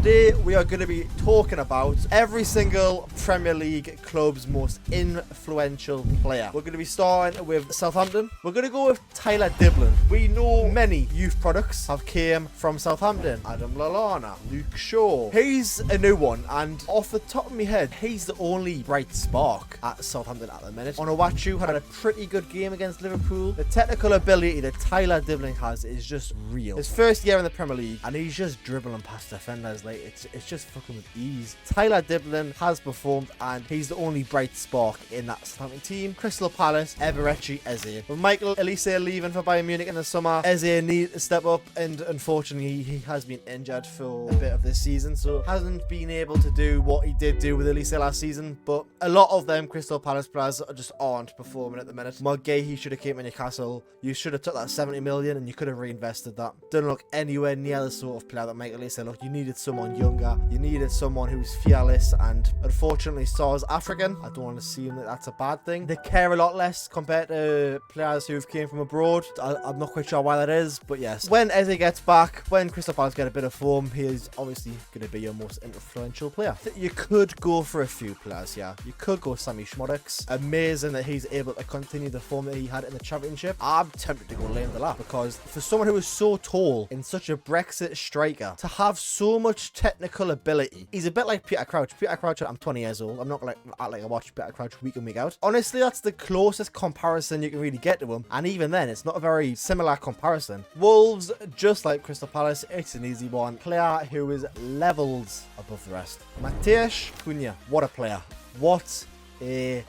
Today we are going to be talking about every single Premier League club's most influential player. We're going to be starting with Southampton. We're going to go with Tyler Diblin. We know many youth products have came from Southampton. Adam Lallana, Luke Shaw. He's a new one, and off the top of my head, he's the only bright spark at Southampton at the minute. Onuachu had a pretty good game against Liverpool. The technical ability that Tyler Diblin has is just real. His first year in the Premier League, and he's just dribbling past defenders. It's just fucking with ease. Tyler Diblin has performed, and he's the only bright spark in that Southampton team. Crystal Palace, Eberechi Eze. With Michael Elise leaving for Bayern Munich in the summer, Eze needs to step up, and unfortunately he has been injured for a bit of this season, so hasn't been able to do what he did do with Elise last season. But a lot of them Crystal Palace players just aren't performing at the minute. Mulgay, he should have came to Newcastle. You should have took that 70 million and you could have reinvested that. Doesn't look anywhere near the sort of player that Michael Elise look. You needed someone younger. You needed someone who's fearless, and unfortunately Sar's African. I don't want to assume that that's a bad thing. They care a lot less compared to players who've came from abroad. I'm not quite sure why that is, but yes. When Eze gets back, when Crystal Palace get a bit of form, he is obviously going to be your most influential player. You could go for a few players here. You could go Sammy Schmodix. Amazing that he's able to continue the form that he had in the Championship. I'm tempted to go Liam Delap, because for someone who is so tall and such a Brexit striker, to have so much technical ability, he's a bit like Peter Crouch. Peter Crouch, I'm 20 years old. I'm not gonna act like I watch Peter Crouch week in, week out. Honestly, that's the closest comparison you can really get to him, and even then, it's not a very similar comparison. Wolves, just like Crystal Palace, it's an easy one. Player who is levels above the rest. Matheus Cunha, what a player. What a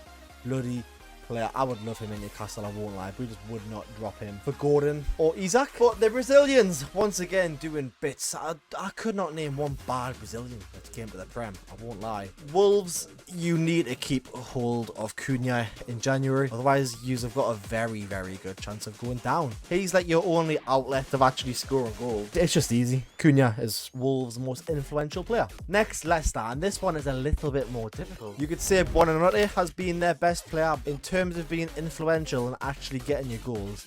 bloody player. I would love him in Newcastle, I won't lie. We just would not drop him for Gordon or Isaac. But the Brazilians, once again, doing bits. I could not name one bad Brazilian that came to the Prem, I won't lie. Wolves, you need to keep a hold of Cunha in January, otherwise you've got a very, very good chance of going down. He's like your only outlet of actually scoring goals. It's just easy. Cunha is Wolves' most influential player. Next, Leicester, and this one is a little bit more difficult. You could say Buonanotte has been their best player in terms of being influential and actually getting your goals.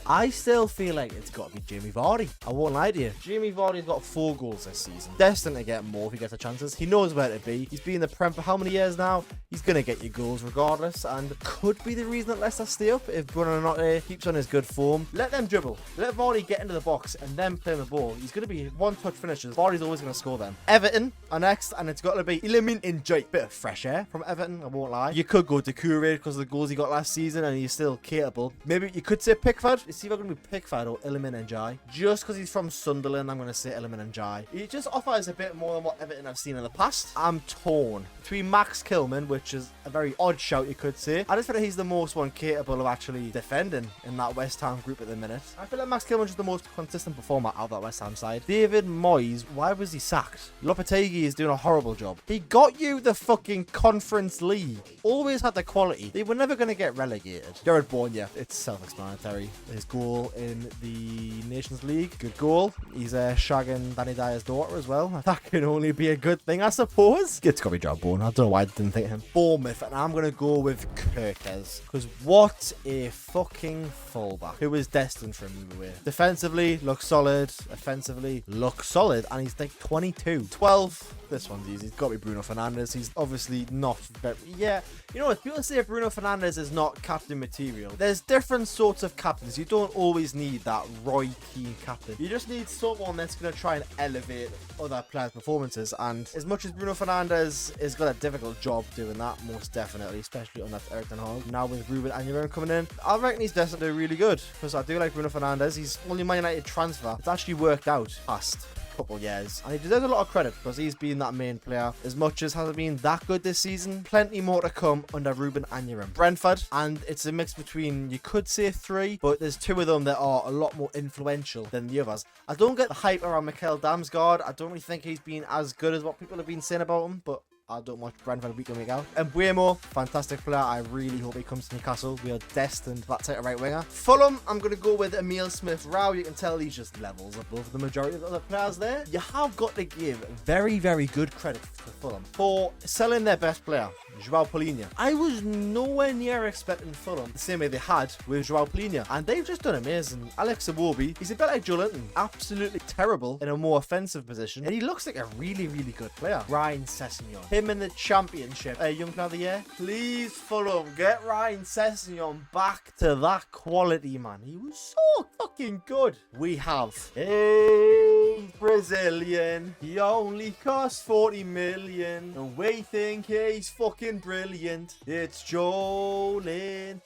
I still feel like it's got to be Jamie Vardy. I won't lie to you. Jamie Vardy's got 4 goals this season. Destined to get more if he gets the chances. He knows where to be. He's been in the Prem for how many years now? He's going to get you goals regardless, and could be the reason that Leicester stay up if Buonanotte keeps on his good form. Let them dribble. Let Vardy get into the box and then play the ball. He's going to be one-touch finishes. Vardy's always going to score them. Everton are next, and it's got to be Iliman Ndiaye. Bit of fresh air from Everton, I won't lie. You could go to Doucouré because of the goals he got last season, and he's still capable. Maybe you could say Pickford. It's either going to be Pickford or Iliman Ndiaye. Just because he's from Sunderland, I'm going to say Iliman Ndiaye. He just offers a bit more than what Everton have seen in the past. I'm torn between Max Kilman, which is a very odd shout, you could say. I just feel like he's the most one capable of actually defending in that West Ham group at the minute. I feel like Max Kilman's just the most consistent performer out of that West Ham side. David Moyes, why was he sacked? Lopetegui is doing a horrible job. He got you the fucking Conference League. Always had the quality. They were never going to get relegated. Jared Bourne, yeah, it's self-explanatory. His goal in the Nations League, good goal. He's shagging Danny Dyer's daughter as well. That can only be a good thing, I suppose. It's got to be Jared Bourne. I don't know why I didn't think of him. Bournemouth, and I'm going to go with Kirkes, because what a fucking fullback who is destined for a move away. Defensively, looks solid. Offensively, looks solid, and he's like 22. 12. This one's easy. It's got to be Bruno Fernandes. He's obviously not very... Yeah, you know what? People say Bruno Fernandes is not captain material. There's different sorts of captains. You don't always need that Roy Keane captain. You just need someone that's going to try and elevate other players' performances. And as much as Bruno Fernandes has got a difficult job doing that, most definitely, especially on that Erik ten Hag. Now with Ruben Amorim coming in, I reckon he's destined to do really good, because I do like Bruno Fernandes. He's only Man United transfer. It's actually worked out past couple years, and he deserves a lot of credit because he's been that main player. As much as hasn't been that good this season, plenty more to come under Ruben Amorim. Brentford, and it's a mix between, you could say 3, but there's 2 of them that are a lot more influential than the others. I don't get the hype around Mikael Damsgaard. I don't really think he's been as good as what people have been saying about him, but I don't watch Brentford week in, week out. And Mbeumo, fantastic player. I really hope he comes to Newcastle. We are destined for that type of right winger. Fulham, I'm going to go with Emil Smith-Rowe. You can tell he's just levels above the majority of the other players there. You have got to give very, very good credit to Fulham for selling their best player. Joao Palhinha. I was nowhere near expecting Fulham the same way they had with Joao Palhinha, and they've just done amazing. Alex Iwobi, he's a bit like Joelinton, absolutely terrible in a more offensive position, and he looks like a really, really good player. Ryan Sessegnon, him in the Championship, Young Player of the Year. Please, Fulham, get Ryan Sessegnon back to that quality, man. He was so fucking good. We have a Brazilian. He only costs 40 million, and we think he's fucking brilliant. It's Joelinton.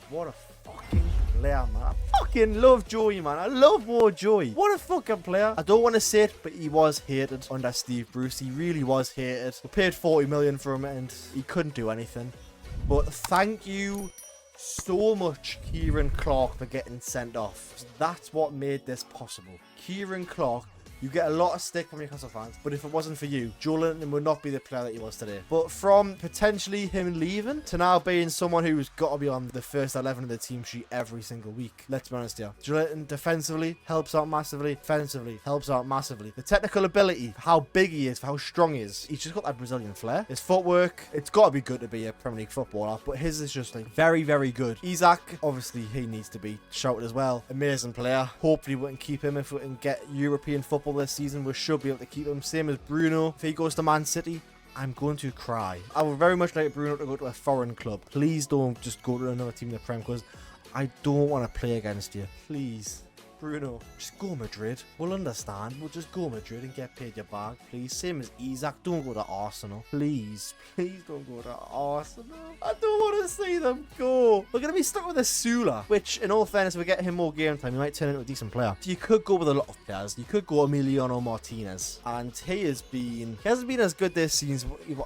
What a fucking player, man. I fucking love Joey, man. I love more Joey. What a fucking player. I don't want to say it, but he was hated under Steve Bruce. He really was hated. We paid 40 million for him and he couldn't do anything. But thank you so much, Kieran Clark, for getting sent off. That's what made this possible. Kieran Clark, you get a lot of stick from Newcastle fans, but if it wasn't for you, Joelinton would not be the player that he was today. But from potentially him leaving to now being someone who's got to be on the first 11 of the team sheet every single week, let's be honest here. Joelinton defensively helps out massively, offensively helps out massively. The technical ability, how big he is, how strong he is, he's just got that Brazilian flair. His footwork, it's got to be good to be a Premier League footballer, but his is just like very, very good. Isak, obviously he needs to be shouted as well. Amazing player. Hopefully we can keep him if we can get European football this season. We should be able to keep him. Same as Bruno. If he goes to Man City, I'm going to cry. I would very much like Bruno to go to a foreign club. Please don't just go to another team in the Prem, because I don't want to play against you. Please. Bruno, just go Madrid. We'll understand. We'll just go Madrid and get paid your bag, please. Same as Isak. Don't go to Arsenal. Please. Please don't go to Arsenal. I don't want to see them go. We're going to be stuck with a Sula, which, in all fairness, if we get him more game time, he might turn into a decent player. So you could go with a lot of players. You could go Emiliano Martinez. And he hasn't been as good this season as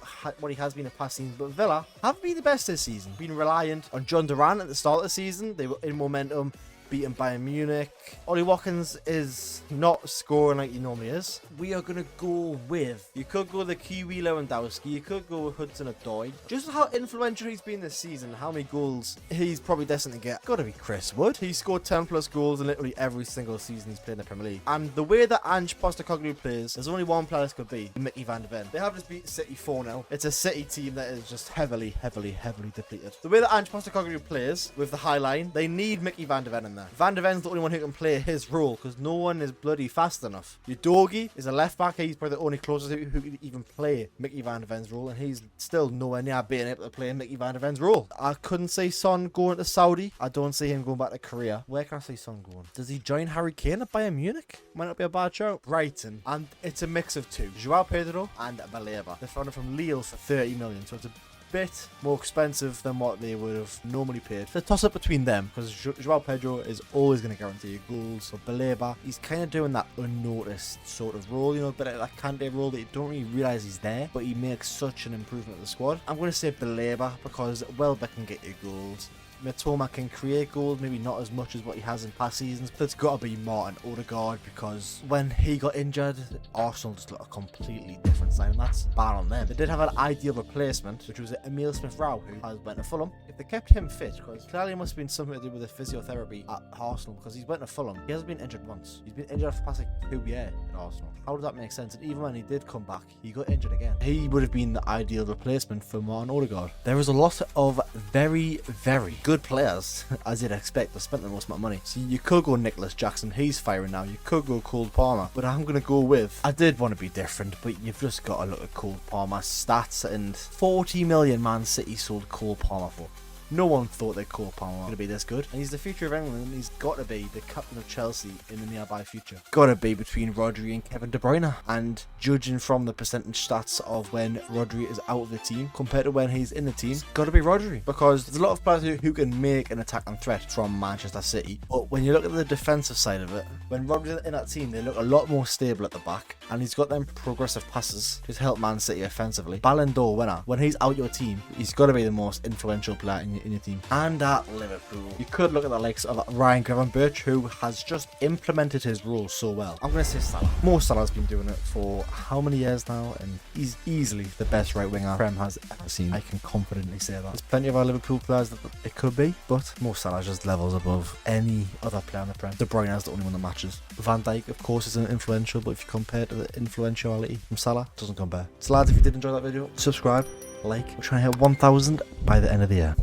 what he has been in past seasons. But Villa haven't been the best this season. Been reliant on John Duran at the start of the season. They were in momentum, beaten Bayern Munich. Ollie Watkins is not scoring like he normally is. We are going to go with, you could go the Kiwi Lewandowski, you could go with Hudson-Odoi. Just how influential he's been this season, how many goals he's probably destined to get. Got to be Chris Wood. He scored 10 plus goals in literally every single season he's played in the Premier League. And the way that Ange Postecoglou plays, there's only one player this could be, Mickey van de Ven. They have just beat City 4-0. It's a City team that is just heavily, heavily, heavily depleted. The way that Ange Postecoglou plays with the high line, they need Mickey van de Ven in there. Van de Ven's the only one who can play his role, because no one is bloody fast enough. Udogie is a left back. He's probably the only closest who could even play Mickey van de Ven's role, and he's still nowhere near being able to play Mickey van de Ven's role. I couldn't see Son going to Saudi. I don't see him going back to Korea. Where can I see Son going? Does he join Harry Kane at Bayern Munich? Might not be a bad shout. Brighton. And it's a mix of two. Joao Pedro and Baleba. They're found from Lille for 30 million, so it's a bit more expensive than what they would have normally paid. The toss up between them, because Joao Pedro is always going to guarantee you goals. So Baleba, he's kind of doing that unnoticed sort of role, you know, but that Kante role that you don't really realise he's there, but he makes such an improvement of the squad. I'm going to say Baleba, because Welbeck can get you goals. Mitoma can create goals, maybe not as much as what he has in past seasons, but it's got to be Martin Odegaard, because when he got injured, Arsenal just looked a completely different side, and that's bad on them. They did have an ideal replacement, which was Emil Smith-Rowe, who has went to Fulham. If they kept him fit, because clearly it must have been something to do with the physiotherapy at Arsenal, because he's went to Fulham. He hasn't been injured once. He's been injured for the past like 2 years at Arsenal. How does that make sense? And even when he did come back, he got injured again. He would have been the ideal replacement for Martin Odegaard. There is a lot of very, very good players, as you'd expect, to spend the most amount of money. So you could go Nicholas Jackson, he's firing now. You could go Cole Palmer, but I'm going to go with, I did want to be different, but you've just got to look at Cole Palmer's stats, and 40 million Man City sold Cole Palmer for. No one thought that Cole Palmer was going to be this good. And he's the future of England, and he's got to be the captain of Chelsea in the nearby future. Got to be between Rodri and Kevin De Bruyne. And judging from the percentage stats of when Rodri is out of the team compared to when he's in the team, got to be Rodri. Because there's a lot of players who can make an attacking threat from Manchester City. But when you look at the defensive side of it, when Rodri's in that team, they look a lot more stable at the back. And he's got them progressive passes to help Man City offensively. Ballon d'Or winner. When he's out your team, he's got to be the most influential player in your team. And at Liverpool, you could look at the likes of Ryan Gravenberch, who has just implemented his role so well. I'm going to say Salah. Mo Salah's been doing it for how many years now, and he's easily the best right winger Prem has ever seen. I can confidently say that. There's plenty of our Liverpool players that it could be, but Mo Salah just levels above any other player in the Prem. De Bruyne is the only one that matches. Van Dijk, of course, isn't influential, but if you compare to the influentiality from Salah, it doesn't compare. So lads, if you did enjoy that video, subscribe. like. We're trying to hit 1,000 by the end of the year.